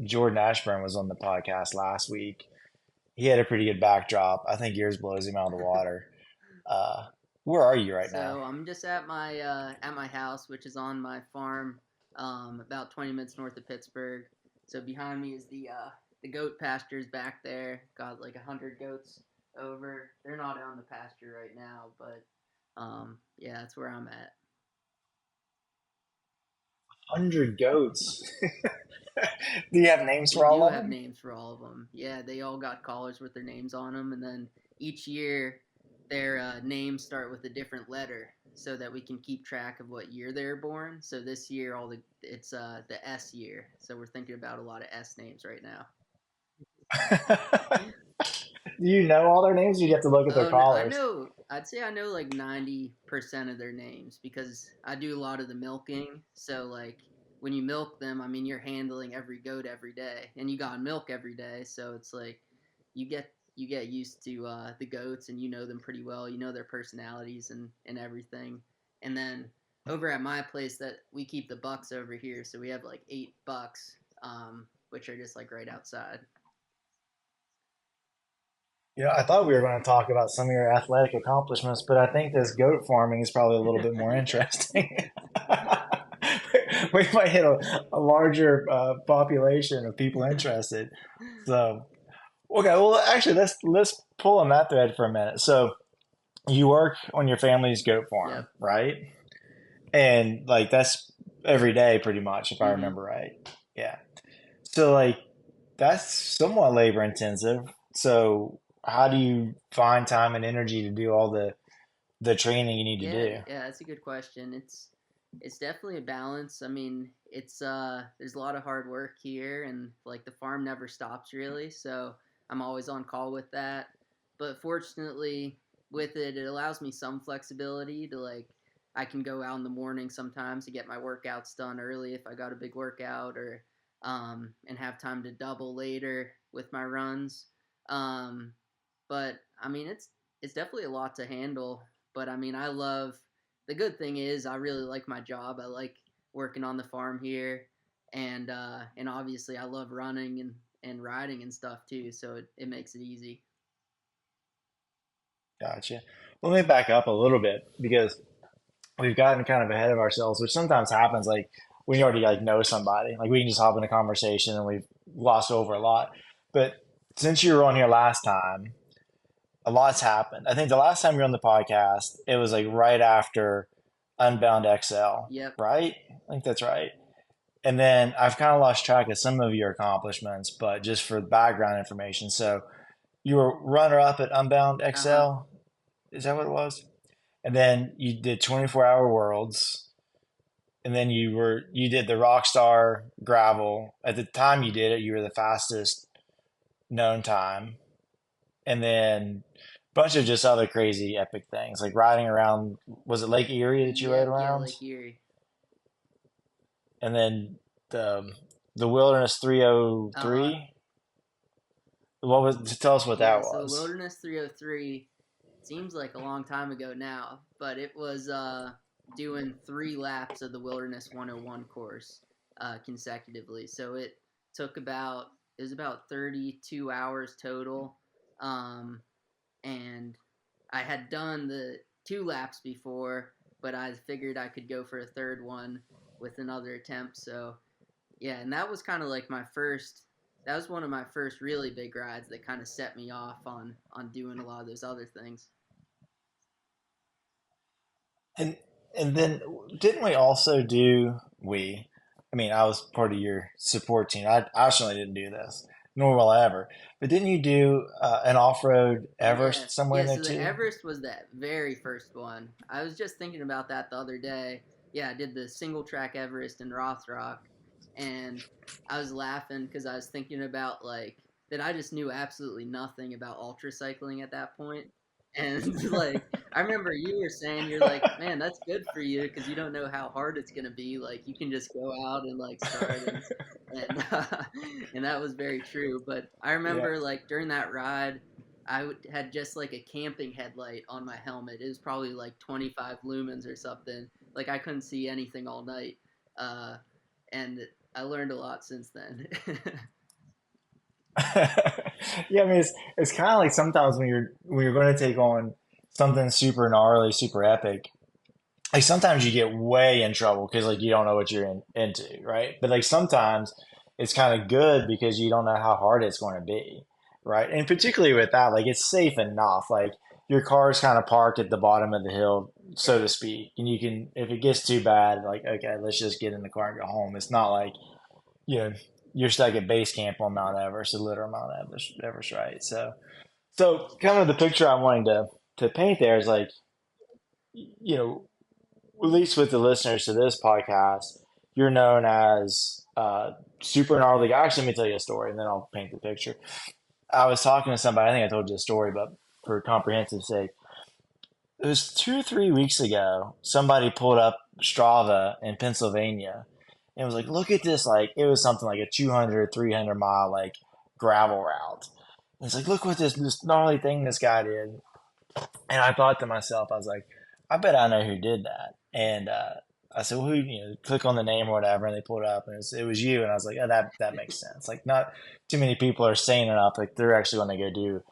Jordan Ashburn was on the podcast last week. He had a pretty good backdrop. I think yours blows him out of the water. Uh, where are you right now? So I'm just at my house, which is on my farm, about 20 minutes north of Pittsburgh. So behind me is the goat pastures back there. Got like 100 goats over. They're not out in the pasture right now, but yeah, that's where I'm at. 100 goats. Do you have names We for all do of have them? names for all of them. Yeah, they all got collars with their names on them, and then each year their names start with a different letter, so that we can keep track of what year they were born. So this year, all it's the S year. So we're thinking about a lot of S names right now. Do you know all their names? Or you have to look at their Oh, no, I collars. know. I'd say I know like 90% of their names because I do a lot of the milking. So like when you milk them, I mean you're handling every goat every day, and you got to milk every day. So it's like you get used to the goats, and you know them pretty well. You know their personalities and everything. And then over at my place, that we keep the bucks over here, so we have like 8 bucks, which are just like right outside. I thought we were going to talk about some of your athletic accomplishments, but I think this goat farming is probably a little bit more Yeah. interesting. We might hit a larger population of people interested. So, okay, well, actually, let's pull on that thread for a minute. So, you work on your family's goat farm, Yep. right? And like that's every day, pretty much, if I Mm-hmm. remember right. Yeah. So, like, that's somewhat labor intensive. So, how do you find time and energy to do all the training you need to Yeah, do? yeah, that's a good question. It's definitely a balance. I mean, it's there's a lot of hard work here, and like the farm never stops really, so I'm always on call with that. But fortunately, with it, it allows me some flexibility to like I can go out in the morning sometimes to get my workouts done early if I got a big workout, or and have time to double later with my runs. Um, but I mean, it's definitely a lot to handle. But I mean, I love the good thing is I really like my job. I like working on the farm here, and obviously I love running and riding and stuff too. So it makes it easy. Gotcha. Well, let me back up a little bit because we've gotten kind of ahead of ourselves, which sometimes happens. Like when you already like know somebody, like we can just hop in a conversation and we've glossed over a lot. But since you were on here last time, a lot's happened. I think the last time you were on the podcast, it was like right after Unbound XL, Yep. right? I think that's right. And then I've kind of lost track of some of your accomplishments, but just for background information. So you were runner up at Unbound Uh huh. XL. Is that what it was? And then you did 24-hour worlds. And then you did the Rockstar gravel. At the time you did it, you were the fastest known time. And then a bunch of just other crazy epic things like riding around. Was it Lake Erie that you rode Yep. Yeah. around? Lake Erie. And then the the Wilderness Uh huh. 303. What was tell us what that Yeah. So the was? Wilderness 303 seems like a long time ago now, but it was doing 3 laps of the Wilderness 101 course consecutively. So took about it was about 32 hours total, um, and I had done the 2 laps before, but I figured I could go for a third one with another attempt. So yeah, and that was kind of like my first. That was one of my first really big rides that kind of set me off on doing a lot of those other things. And and then didn't we also do we? I mean, I was part of your support team. I certainly didn't do this, nor will I ever. But didn't you do an off-road Oh yeah, Everest somewhere in yeah. there So the too? Everest was that very first one. I was just thinking about that the other day. Yeah, I did the single track Everest in Rothrock, and I was laughing because I was thinking about like that. I just knew absolutely nothing about ultra cycling at that point, and like I remember you were saying, you're like, man, that's good for you because you don't know how hard it's gonna be. Like you can just go out and like start and and that was very true. But I Yeah. remember like during that ride. Had just like a camping headlight on my helmet. It was probably like 25 lumens or something. Like I couldn't see anything all night. Uh, and I learned a lot since then. Yeah, I mean, it's kind of like sometimes when you're going to take on something super gnarly, super epic, like sometimes you get way in trouble because like you don't know what you're into, right? But like sometimes it's kind of good because you don't know how hard it's going to be, right? And particularly with that, like it's safe enough. Like your car's kind of parked at the bottom of the hill, so to speak, and you can if it gets too bad, like okay, let's just get in the car and go home. It's not like you know you're stuck at base camp on Mount Everest, the literal Mount Everest, right? So kind of the picture I'm wanting to paint there is like you know at least with the listeners to this podcast, you're known as super gnarly guy. Actually, let me tell you a story, and then I'll paint the picture. I was talking to somebody. I think I told you a story, but for comprehensive sake, it was 2 or 3 weeks ago. Somebody pulled up Strava in Pennsylvania and was like, "Look at this!" Like it was something like a 200, 300 mile like gravel route. And it's like, "Look what this gnarly thing this guy did." And I thought to myself, I was like, I bet I know who did that. And I said, well, who, click on the name or whatever, and they pulled it up, and it was you. And I was like, oh, that makes sense. Like, not too many people are saying it up. Like, they're actually going to go do,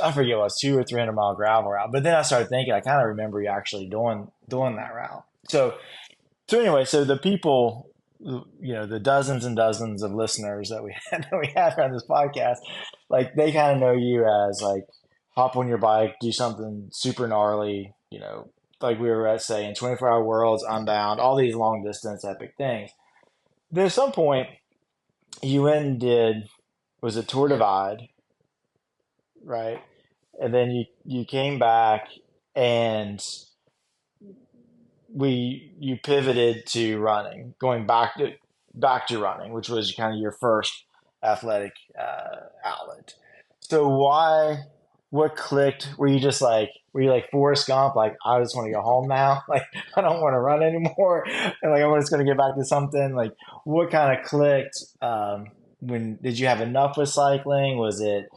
I forget what it was, 2 or 300 mile gravel route. But then I started thinking, I kind of remember you actually doing that route. So anyway, so the people, the dozens and dozens of listeners that we have on this podcast, like they kind of know you as like hop on your bike, do something super gnarly, like we were at saying, 24-hour worlds, Unbound, all these long distance epic things. Then at some point, you went and did was it Tour Yep. Divide, right? And then you came back and you pivoted to running, going back to running, which was kind of your first athletic outlet. So why? What clicked? Were you like Forrest Gump? Like I just want to go home now. Like I don't want to run anymore, and like I'm just going to get back to something. Like what kind of clicked? When did you have enough with cycling? Was it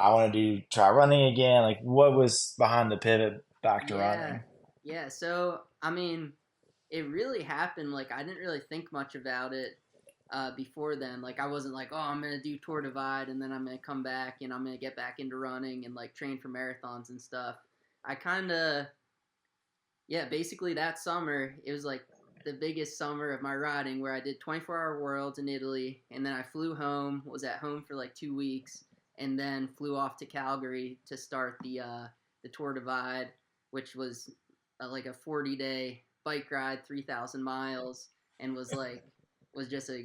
I want to try running again? Like what was behind the pivot back to Yeah. running? Yeah. So, I mean, it really happened. Like, I didn't really think much about it before then. Like, I wasn't like, oh, I'm going to do Tour Divide and then I'm going to come back and I'm going to get back into running and like train for marathons and stuff. I kind of, yeah, basically that summer, it was like the biggest summer of my riding where I did 24-hour worlds in Italy and then I flew home, was at home for like 2 weeks, and then flew off to Calgary to start the Tour Divide, which was like a 40-day bike ride, 3,000 miles, and was just a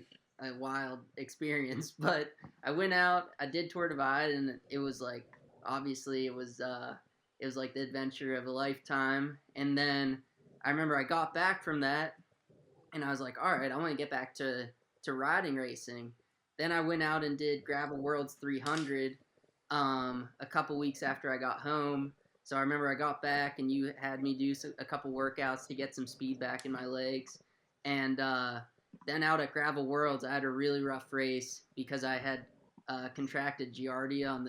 wild experience. But I went out, I did Tour Divide, and it was like obviously it was like the adventure of a lifetime. And then I remember I got back from that and I was like, all right, I want to get back to riding racing. Then I went out and did Gravel Worlds 300 a couple weeks after I got home. So I remember I got back and you had me do a couple workouts to get some speed back in my legs. And then out at Gravel Worlds, I had a really rough race because I had contracted Giardia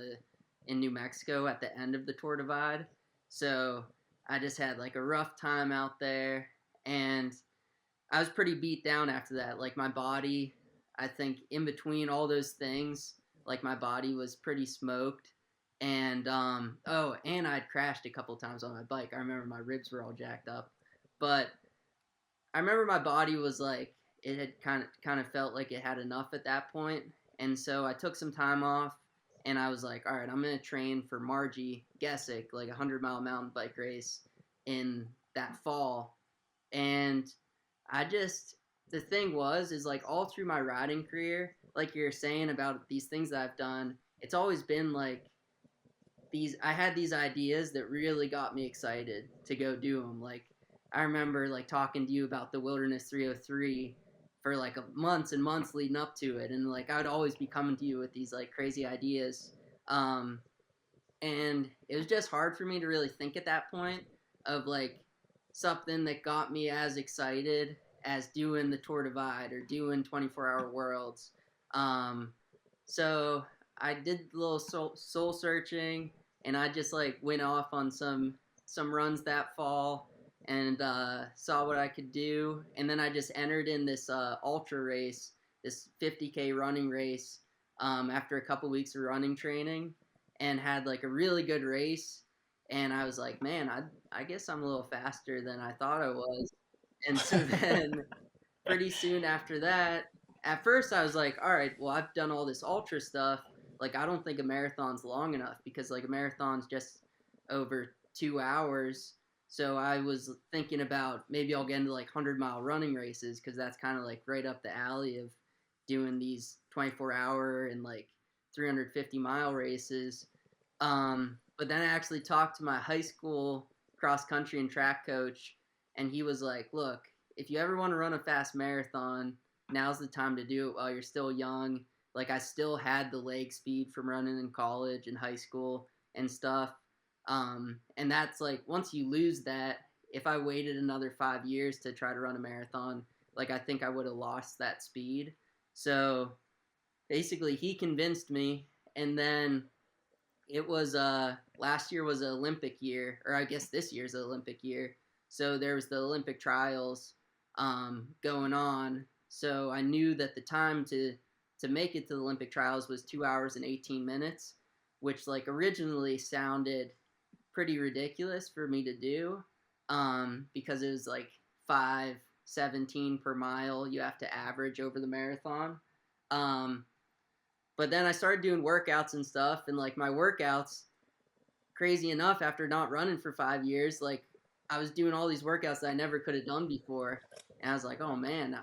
in New Mexico at the end of the Tour Divide. So I just had like a rough time out there, and I was pretty beat down after that. Like my body, I think in between all those things, like my body was pretty smoked. And oh, and I'd crashed a couple times on my bike. I remember my ribs were all jacked up, but I remember my body was like it had kind of felt like it had enough at that point, and so I took some time off, and I was like, all right, I'm gonna train for Margie Gessick, like a 100-mile mountain bike race in that fall, and I just the thing was is like all through my riding career, like you're saying about these things that I've done, it's always been like these I had these ideas that really got me excited to go do them. Like I remember like talking to you about the Wilderness 303 for like months and months leading up to it, and like I would always be coming to you with these like crazy ideas. Um, and it was just hard for me to really think at that point of like something that got me as excited as doing the Tour Divide or doing 24-hour worlds. Um, so I did a little soul searching, and I just like went off on some runs that fall and saw what I could do, and then I just entered in this ultra race this 50K running race after a couple weeks of running training, and had like a really good race. And I was like, man, I guess I'm a little faster than I thought I was. And so then pretty soon after that, at first I was like, all right, well, I've done all this ultra stuff. Like, I don't think a marathon's long enough because, like, a marathon's just over 2 hours. So I was thinking about maybe I'll get into like 100-mile running races because that's kind of like right up the alley of doing these 24-hour and like 350-mile races. But then I actually talked to my high school cross country and track coach, and he was like, look, if you ever want to run a fast marathon, now's the time to do it while you're still young. Like, I still had the leg speed from running in college and high school and stuff. And that's like, once you lose that, if I waited another 5 years to try to run a marathon, like, I think I would have lost that speed. So basically, he convinced me. And then it was last year was an Olympic year, or I guess this year's an Olympic year. So there was the Olympic trials going on. So I knew that the time to make it to the Olympic trials was 2 hours and 18 minutes, which like originally sounded pretty ridiculous for me to do, because it was like 5:17 per mile you have to average over the marathon. Um, but then I started doing workouts and stuff, and like my workouts, crazy enough, after not running for 5 years, like I was doing all these workouts that I never could have done before, and I was like, oh man,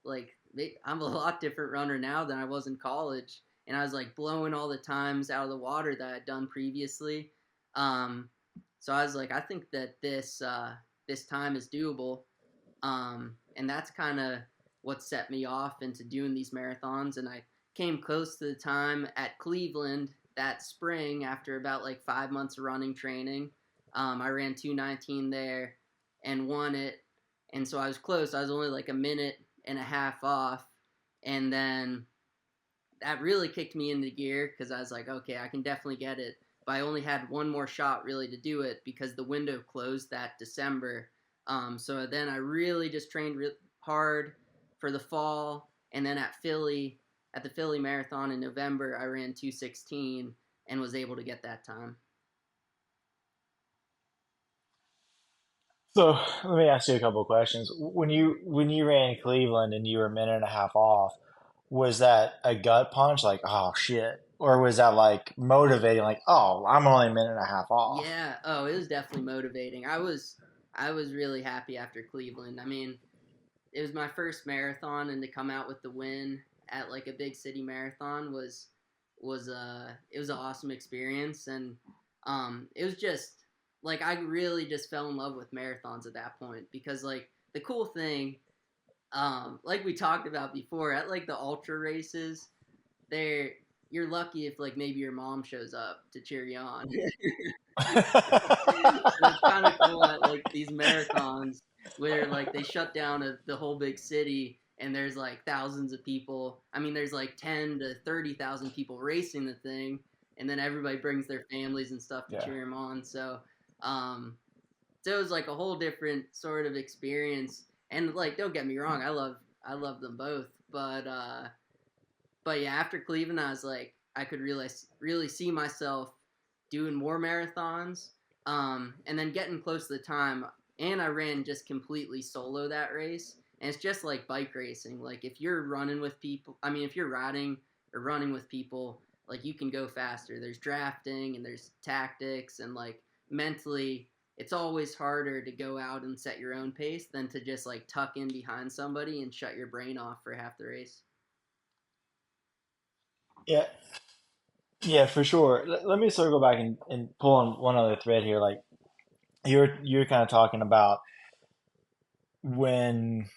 like I'm a lot different runner now than I was in college, and I was like blowing all the times out of the water that I'd done previously. Um, so I was like, I think that this time is doable, and that's kind of what set me off into doing these marathons. And I came close to the time at Cleveland that spring after about like 5 months of running training. I ran 2:19 there and won it, and so I was close. I was only like a minute and a half off, and then that really kicked me into gear because I was like, okay, I can definitely get it. But I only had one more shot really to do it because the window closed that December. So then I really just trained hard for the fall, and then at the Philly Marathon in November, I ran 2:16 and was able to get that time. So let me ask you a couple of questions. When you ran Cleveland and you were a minute and a half off, was that a gut punch, like, oh shit? Or was that like motivating, like, oh, I'm only a minute and a half off? Yeah. Oh, it was definitely motivating. I was really happy after Cleveland. I mean, it was my first marathon, and to come out with the win at like a big city marathon was it was an awesome experience. And it was just like I really just fell in love with marathons at that point because like the cool thing, like we talked about before, at like the ultra races, they're you're lucky if like maybe your mom shows up to cheer you on. So it's kind of cool at like these marathons where like they shut down the whole big city, and there's like thousands of people. I mean, there's like 10 to 30,000 people racing the thing, and then everybody brings their families and stuff to Yeah. cheer them on. Um, so it was like a whole different sort of experience. And like, don't get me wrong, I love them both, but yeah, after Cleveland, I was like, I could really see myself doing more marathons, and then getting close to the time. And I ran just completely solo that race, and it's just like bike racing. Like if you're running with people, I mean, if you're riding or running with people, like you can go faster. There's drafting and there's tactics, and like mentally, it's always harder to go out and set your own pace than to just like tuck in behind somebody and shut your brain off for half the race. Yeah, yeah, for sure. Let me circle back and pull on one other thread here. Like you're kind of talking about when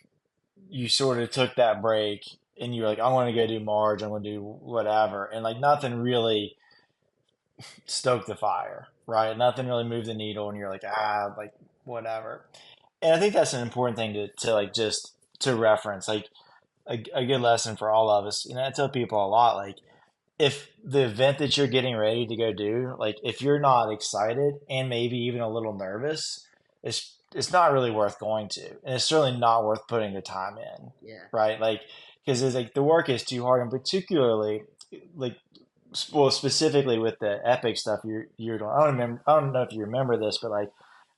you sort of took that break and you're like, I want to go do Marge, I'm going to do whatever, and like nothing really stoked the fire, right? Nothing really moved the needle, and you're like, like whatever. And I think that's an important thing to like just to reference, like a good lesson for all of us. You know, I tell people a lot, like if the event that you're getting ready to go do, like if you're not excited and maybe even a little nervous, it's not really worth going to, and it's certainly not worth putting the time in, Yeah. right? Like because it's like the work is too hard, and particularly like well specifically with the epic stuff you're doing. I don't know if you remember this, but like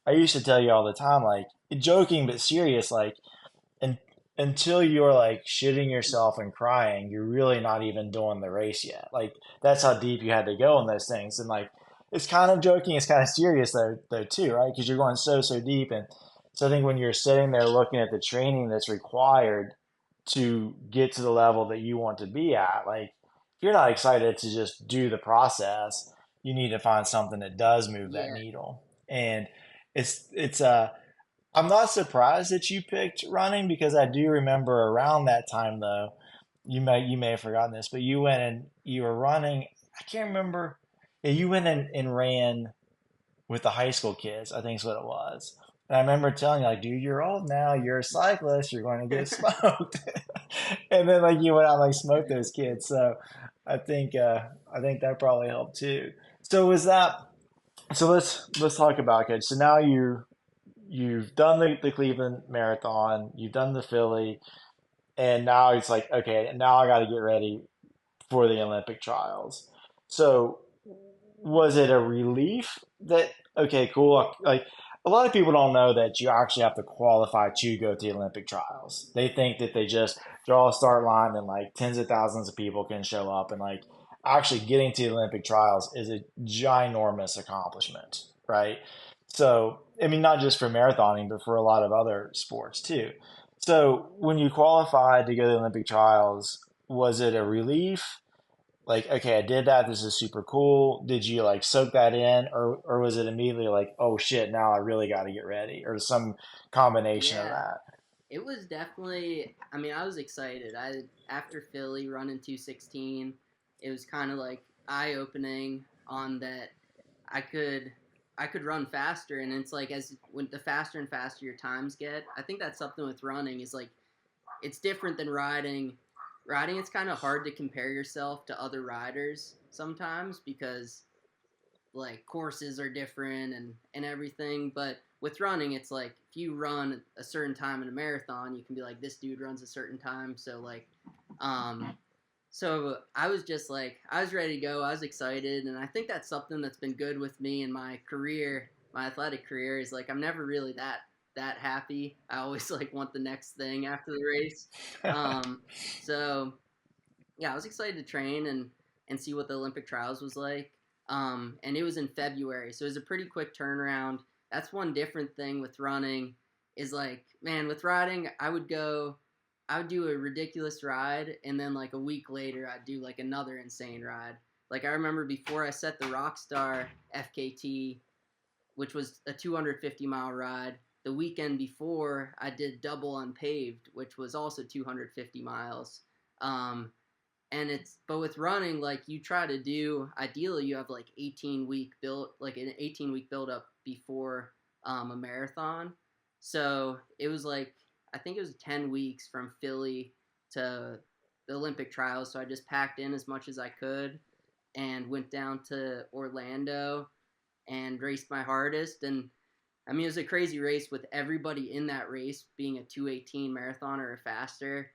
I used to tell you all the time, like joking but serious, like and until you're like shitting yourself and crying, you're really not even doing the race yet. Like that's how deep you had to go in those things. And like it's kind of joking, it's kind of serious though too, right? Because you're going so deep. And so I think when you're sitting there looking at the training that's required to get to the level that you want to be at, like if you're not excited to just do the process, you need to find something that does move that Yeah, needle. And it's I'm not surprised that you picked running because I do remember around that time though, you may have forgotten this, but you went and you were running. I can't remember. Yeah, you went and ran with the high school kids. I think is what it was. And I remember telling you like, dude, you're old now. You're a cyclist. You're going to get smoked. And then like you went out and like smoked those kids. So I think that probably helped too. So was that? So let's talk about it. So now you've done the Cleveland Marathon, you've done the Philly, and now it's like, okay, now I got to get ready for the Olympic trials. So was it a relief that, okay, cool, like a lot of people don't know that you actually have to qualify to go to the Olympic trials. They think that they just draw a start line and like tens of thousands of people can show up and like actually getting to the Olympic trials is a ginormous accomplishment, right? So, I mean, not just for marathoning, but for a lot of other sports too. So, when you qualified to go to the Olympic trials, was it a relief? Like, okay, I did that. This is super cool. Did you like soak that in, or was it immediately like, oh shit, now I really got to get ready, or some combination of yeah. that? It was definitely. I mean, I was excited. I after Philly running 216, it was kind of like eye opening on that I could I could run faster, and it's like as when the faster and faster your times get, I think that's something with running is like it's different than riding. Riding, it's kind of hard to compare yourself to other riders sometimes because like courses are different and everything. But with running, it's like if you run a certain time in a marathon, you can be like this dude runs a certain time. So like, um, so I was just like I was ready to go. I was excited, and I think that's something that's been good with me in my career, my athletic career. Is like I'm never really that happy. I always like want the next thing after the race. Um, so yeah, I was excited to train and see what the Olympic trials was like. And it was in February, so it was a pretty quick turnaround. That's one different thing with running is like, man, with riding, I would do a ridiculous ride, and then like a week later, I'd do like another insane ride. Like I remember before I set the Rockstar FKT, which was a 250-mile ride. The weekend before, I did double unpaved, which was also 250 miles. Um, and it's but with running like you try to do ideally you have like an 18-week build up before a marathon, so it was like I think it was 10 weeks from Philly to the Olympic trials, so I just packed in as much as I could and went down to Orlando and raced my hardest. And I mean, it was a crazy race with everybody in that race being a 218 marathoner or faster.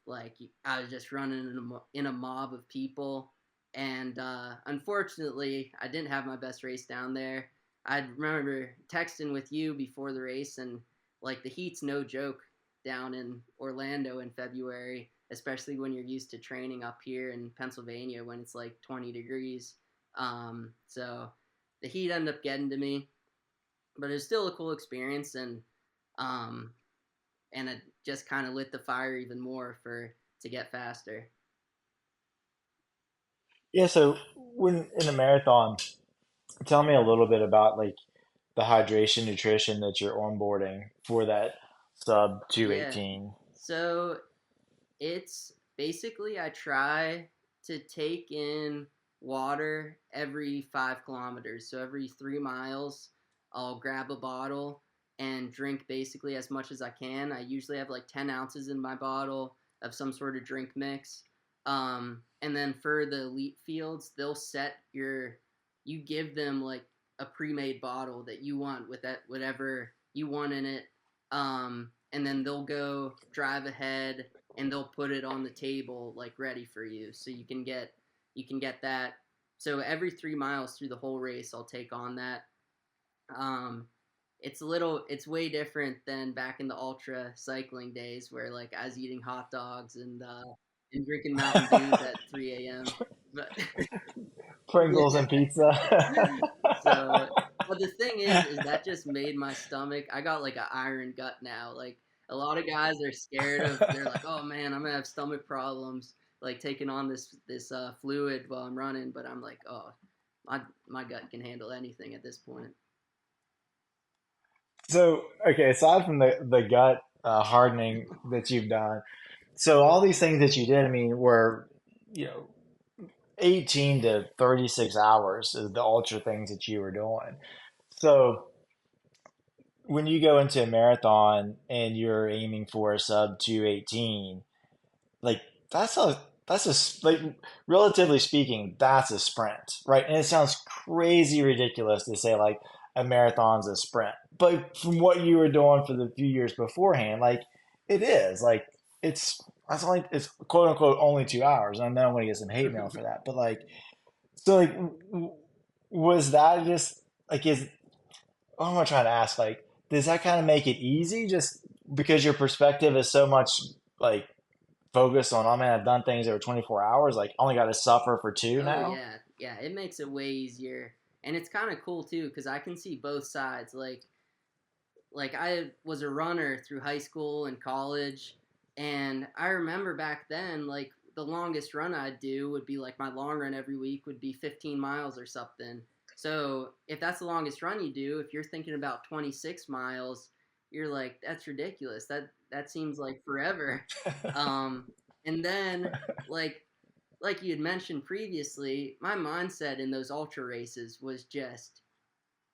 Like I was just running in a mob of people, and unfortunately, I didn't have my best race down there. I remember texting with you before the race, and like the heat's no joke down in Orlando in February, especially when you're used to training up here in Pennsylvania when it's like 20 degrees. So the heat ended up getting to me, but it was still a cool experience, um and it just kind of lit the fire even more for to get faster. Yeah. So when in a marathon, tell me a little bit about like the hydration nutrition that you're onboarding for that sub Yeah, 218. so it's basically I try to take in water every 5 kilometers. So every 3 miles, I'll grab a bottle and drink basically as much as I can. I usually have like 10 ounces in my bottle of some sort of drink mix. And then for the elite fields, you give them like a pre-made bottle that you want with whatever you want in it. And then they'll go drive ahead and they'll put it on the table like ready for you, so you can get that. So every 3 miles through the whole race, I'll take on that. Um, it's way different than back in the ultra cycling days where like I was eating hot dogs and drinking Mountain Dews at 3 a.m. But Pringles yeah. and pizza. So, but the thing is that just made my stomach. I got like an iron gut now. Like a lot of guys are scared of. They're like, oh man, I'm gonna have stomach problems. Like taking on this fluid while I'm running. But I'm like, oh, my gut can handle anything at this point. So, okay, aside from the gut hardening that you've done, so all these things that you did, I mean, were, you know, 18 to 36 hours is the ultra things that you were doing. So when you go into a marathon and you're aiming for a sub 218, like that's a like relatively speaking, that's a sprint, right? And it sounds crazy ridiculous to say like a marathon's a sprint, but from what you were doing for the few years beforehand, like it is like that's only it's quote unquote only 2 hours. I know I'm gonna get some hate mail for that, but like so like was that just like is what am I trying to ask? Like, does that kind of make it easy just because your perspective is so much like focused on, oh man, I've done things over 24 hours, like only got to suffer for two Oh now? yeah, yeah. It makes it way easier, and it's kind of cool too because I can see both sides. Like I was a runner through high school and college, and I remember back then, like the longest run I'd do would be like my long run every week would be 15 miles or something. So if that's the longest run you do, if you're thinking about 26 miles, you're like, that's ridiculous. That seems like forever. Um, and then like like you had mentioned previously, my mindset in those ultra races was just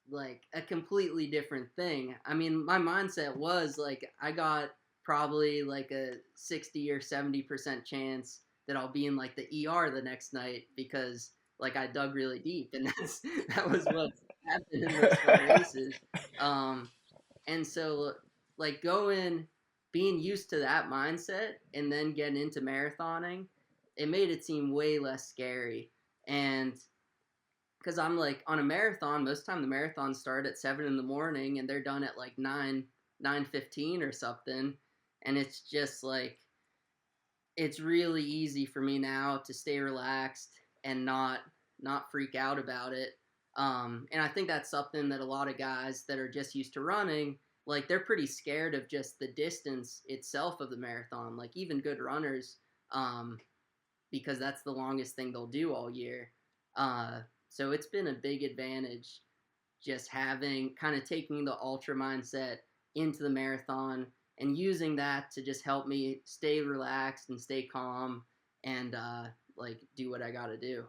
like a completely different thing. I mean, my mindset was like I got probably like a 60 or 70% chance that I'll be in like the ER the next night because like I dug really deep and that was what happened in most of my races. Um and so like going being used to that mindset and then getting into marathoning, it made it seem way less scary. And because I'm like on a marathon, most of the time the marathons start at 7 in the morning and they're done at like 9:15 or something, and it's just like it's really easy for me now to stay relaxed and not freak out about it. And I think that's something that a lot of guys that are just used to running, like they're pretty scared of just the distance itself of the marathon. Like even good runners, um, because that's the longest thing they'll do all year. Uh, so it's been a big advantage just having kind of taking the ultra mindset into the marathon and using that to just help me stay relaxed and stay calm and like do what I got to do.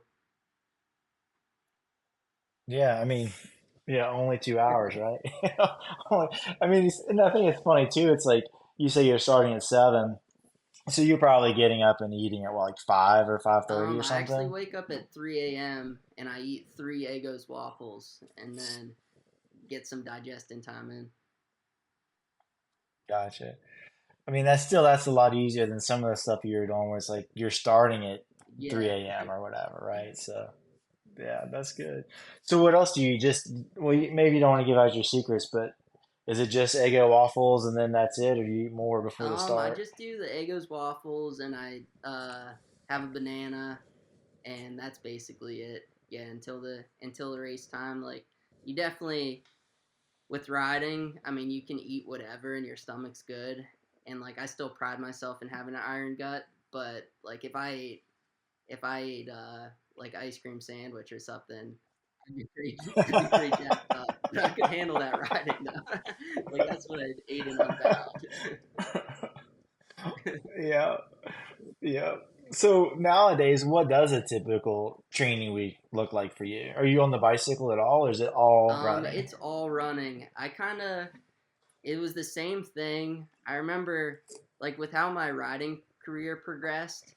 Yeah, I mean, yeah, only 2 hours, right? I mean, and I think it's funny too. It's like you say you're starting at 7, so you're probably getting up and eating at what, like 5 or 5:30 or I actually something. wake up at 3 a.m. and I eat three Eggo's waffles and then get some digesting time in. Gotcha. I mean, that's a lot easier than some of the stuff you were doing where it's like you're starting at Yeah. 3 a.m. or whatever, right? So, yeah, that's good. So, what else do you just, well, maybe you don't want to give out your secrets, but is it just Eggo waffles and then that's it, or do you eat more before the I start? just do the Eggo's waffles and I have a banana and that's basically it. Yeah, until the race time. Like you definitely with riding, I mean, you can eat whatever and your stomach's good. And like I still pride myself in having an iron gut, but like if I ate like ice cream sandwich or something, I'd be pretty jacked up. But I could handle that riding though. Like that's what I ate in Unbound. Yeah, yeah. So nowadays, what does a typical training week look like for you? Are you on the bicycle at all, or is it all running? It's all running. I kind of it was the same thing. I remember like with how my riding career progressed.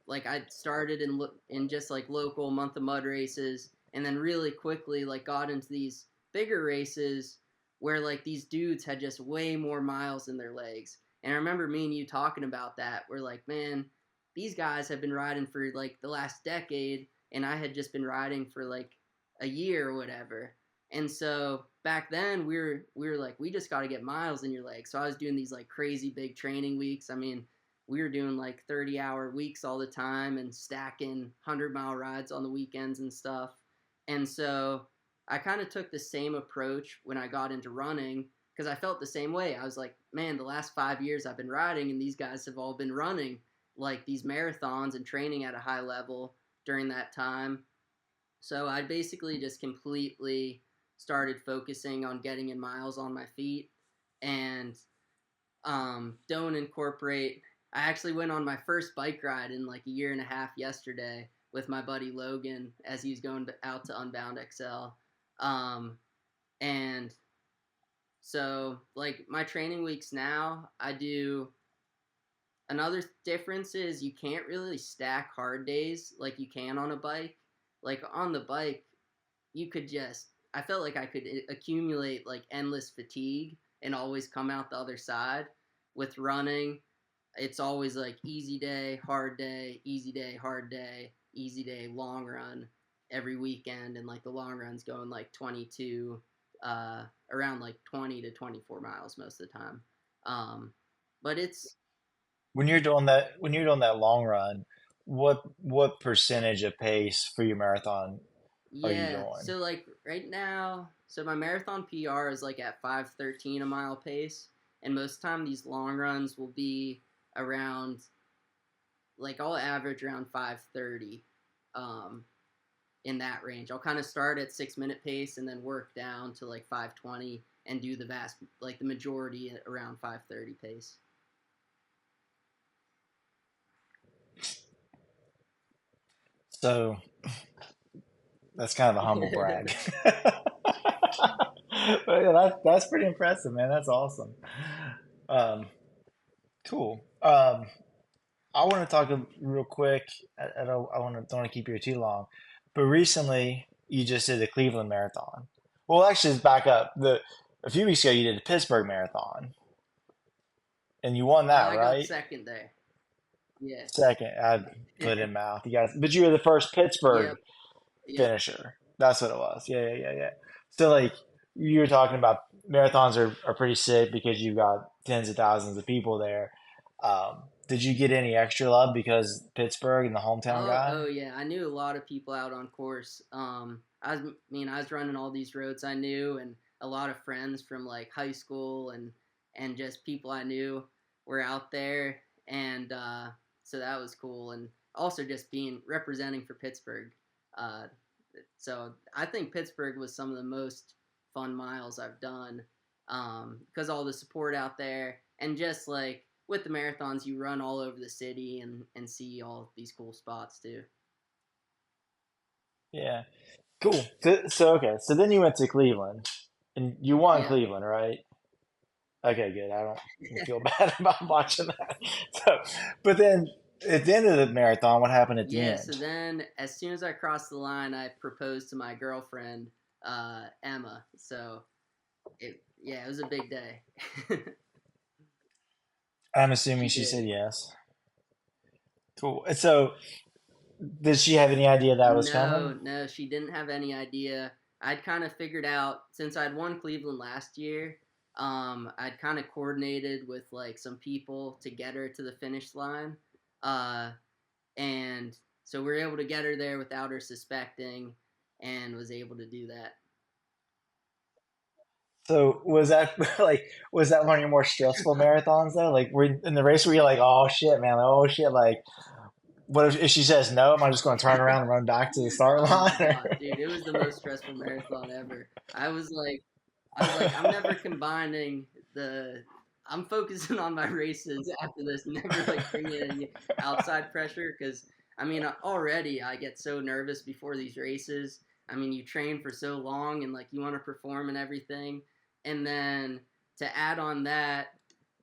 Like I started in just like local month of mud races, and then really quickly like got into these bigger races where like these dudes had just way more miles in their legs, And I remember me and you talking about that. We're like, man, these guys have been riding for like the last decade, and I had just been riding for like a year or whatever. And so back then we were like, we just got to get miles in your legs. So I was doing these like crazy big training weeks. I mean, we were doing like 30-hour weeks all the time and stacking 100-mile rides on the weekends and stuff. And so I kind of took the same approach when I got into running because I felt the same way. I was like, man, the last 5 years I've been riding, and these guys have all been running like these marathons and training at a high level during that time. So I basically just completely started focusing on getting in miles on my feet and don't incorporate. I actually went on my first bike ride in like a year and a half yesterday with my buddy Logan as he's going out to Unbound XL. And so, like, my training weeks now, I do. Another difference is you can't really stack hard days like you can on a bike. Like, on the bike, you could just, I felt like I could accumulate like endless fatigue and always come out the other side. With running, it's always like easy day, hard day, easy day, hard day, easy day, long run every weekend. And like the long run's going like 22, around like 20 to 24 miles most of the time. Um, but it's, When you're doing that long run, what percentage of pace for your marathon are you yeah. doing? So like right now, so my marathon PR is like at 5:13 a mile pace, and most of the time these long runs will be around, like, I'll average around 5:30, um, in that range. I'll kind of start at 6 minute pace and then work down to like 5:20 and do the vast, like the majority around 5:30 pace. So that's kind of a humble brag. But yeah, that's pretty impressive, man. That's awesome. Um, cool. I want to talk real quick. Don't want to keep you too long, but recently you just did the Cleveland Marathon. Well, actually, let's back up. The A few weeks ago you did the Pittsburgh Marathon, and you won that, I got right? second there. Yeah. Second, I put in mouth. You guys, but you were the first Pittsburgh Yep. Yep. finisher. That's what it was. Yeah. So like you were talking about, marathons are pretty sick because you've got tens of thousands of people there. Did you get any extra love because Pittsburgh and the hometown Oh guy? yeah, I knew a lot of people out on course. I was running all these roads I knew, and a lot of friends from like high school and just people I knew were out there, and so that was cool. And also just being representing for Pittsburgh. Uh, so I think Pittsburgh was some of the most fun miles I've done, because all the support out there, and just like with the marathons, you run all over the city and see all these cool spots too. Yeah, cool. So okay, so then you went to Cleveland and you won Yep. Cleveland, right? Okay, good. I don't feel bad about watching that. So, but then at the end of the marathon, what happened at the Yeah. So end? then, as soon as I crossed the line, I proposed to my girlfriend, Emma. So yeah, it was a big day. I'm assuming She she said did. yes. Cool. And so, did she have any idea that was No, coming? no, she didn't have any idea. I'd kind of figured out since I'd won Cleveland last year. I'd kind of coordinated with like some people to get her to the finish line, uh, and so we were able to get her there without her suspecting, and was able to do that. So was that was that one of your more stressful marathons though? Like were in the race where you're like, oh shit, man, like, oh shit, like what if she says no? Am I just going to turn around and run back to the start Oh my line? god, dude, it was the most stressful marathon ever. I was like, I'm never combining the. I'm focusing on my races after this, never like bringing any outside pressure because I mean already I get so nervous before these races. I mean, you train for so long and like you want to perform and everything, and then to add on that,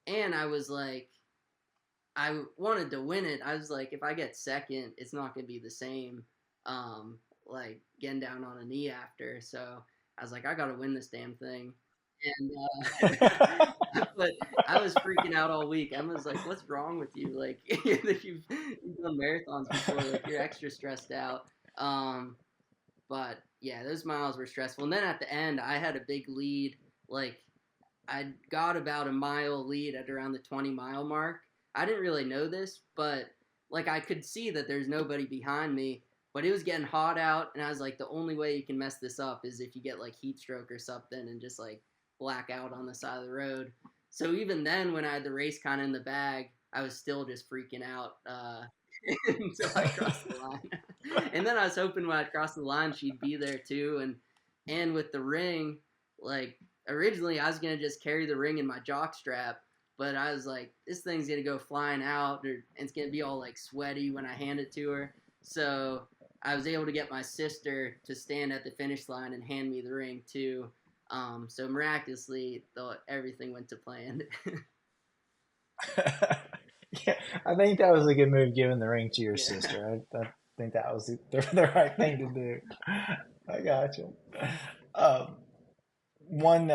and I was like, I wanted to win it. I was like, if I get second, it's not gonna be the same. Like getting down on a knee after. So I was like, I gotta win this damn thing. And but I was freaking out all week. Emma's like, "What's wrong with you? Like, you've done marathons before. Like, you're extra stressed out." Um, but yeah, those miles were stressful. And then at the end, I had a big lead. Like, I got about a mile lead at around the 20-mile mark. I didn't really know this, but like I could see that there's nobody behind me, but it was getting hot out, and I was like, the only way you can mess this up is if you get like heat stroke or something and just like black out on the side of the road. So even then, when I had the race kind of in the bag, I was still just freaking out until I crossed the line. And then I was hoping when I crossed the line, she'd be there too. And with the ring, like originally I was gonna just carry the ring in my jock strap, but I was like, this thing's gonna go flying out, and it's gonna be all like sweaty when I hand it to her. So I was able to get my sister to stand at the finish line and hand me the ring too. So miraculously, everything went to plan. Yeah, I think that was a good move, giving the ring to your Yeah. sister. I think that was the right thing to do. I gotcha. Um, one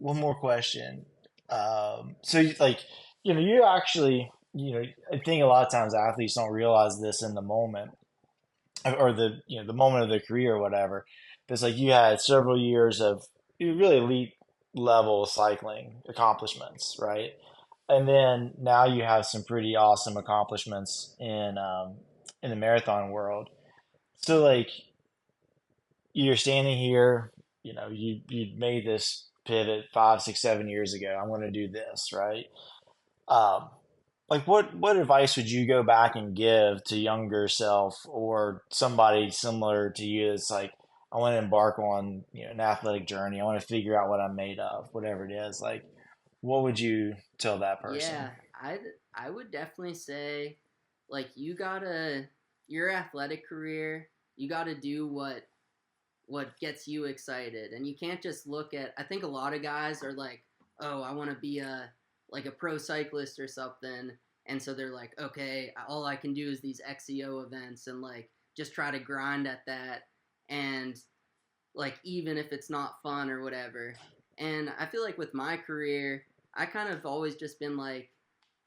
more question. So like, you actually, I think a lot of times athletes don't realize this in the moment, or the moment of their career or whatever. But it's like you had several years of really elite level cycling accomplishments, right? And then now you have some pretty awesome accomplishments in the marathon world. So like, you're standing here, you made this pivot 5, 6, 7 years ago. I'm going to do this, right? Um, like, what advice would you go back and give to younger self or somebody similar to you that's like, I want to embark on, an athletic journey. I want to figure out what I'm made of, whatever it is. Like, what would you tell that person? Yeah, I would definitely say like your athletic career, you gotta do what gets you excited. And you can't just look at I think a lot of guys are like, "Oh, I want to be a pro cyclist or something." And so they're like, "Okay, all I can do is these XCO events and like just try to grind at that and like even if it's not fun or whatever." And I feel like with my career, I kind of always just been like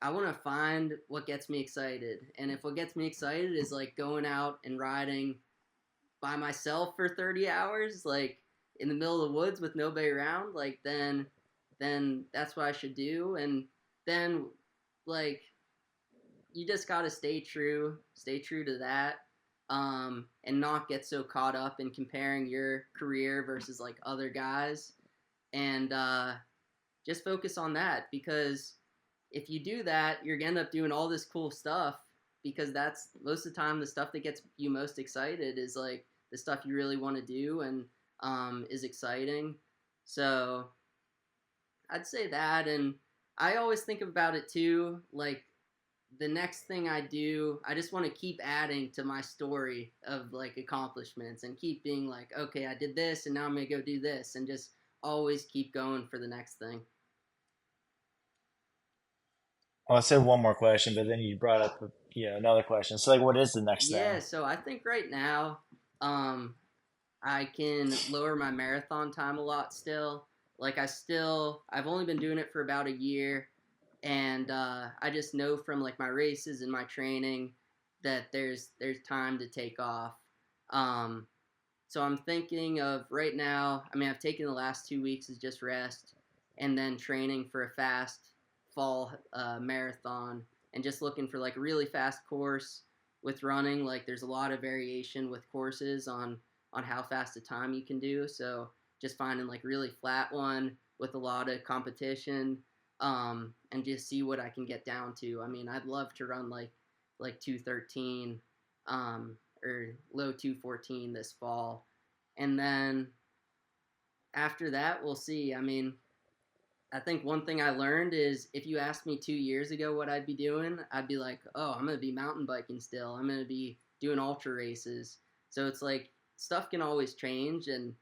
I want to find what gets me excited. And if what gets me excited is like going out and riding by myself for 30 hours, like in the middle of the woods with nobody around, like then that's what I should do. And then like you just got to stay true to that. And not get so caught up in comparing your career versus like other guys, and just focus on that, because if you do that, you're gonna end up doing all this cool stuff, because that's most of the time the stuff that gets you most excited is like the stuff you really want to do and is exciting. So I'd say that, and I always think about it too. Like the next thing I do, I just want to keep adding to my story of like accomplishments and keep being like, okay, I did this, and now I'm gonna go do this, and just always keep going for the next thing. Well, I said one more question, but then you brought up, another question. So like, what is the next Yeah, thing? so I think right now, um, I can lower my marathon time a lot still. Like I've only been doing it for about a year, and I just know from like my races and my training that there's time to take off. Um, so I'm thinking of right now. I mean, I've taken the last 2 weeks as just rest, and then training for a fast fall marathon, and just looking for like a really fast course with running. Like there's a lot of variation with courses on how fast a time you can do. So just finding like really flat one with a lot of competition, and just see what I can get down to. I mean, I'd love to run like 213, or low 214 this fall. And then after that, we'll see. I mean, I think one thing I learned is if you asked me 2 years ago what I'd be doing, I'd be like, oh, I'm going to be mountain biking still. I'm going to be doing ultra races. So it's like stuff can always change. And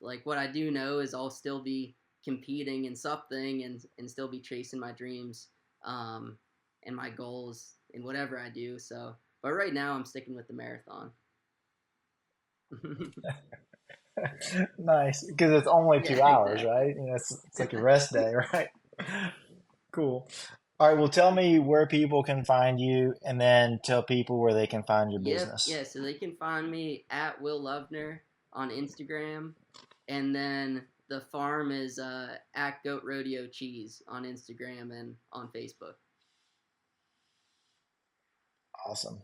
like what I do know is I'll still be competing in something, and still be chasing my dreams, um, and my goals in whatever I do. So, but right now I'm sticking with the marathon. Nice, because it's only Yeah, 2 hours, exactly. right? It's like a rest day, right? Cool. All right, well, tell me where people can find you, and then tell people where they can find your Yep, business. yeah. So they can find me at Will Loevner on Instagram, and then the farm is at Goat Rodeo Cheese on Instagram and on Facebook. Awesome.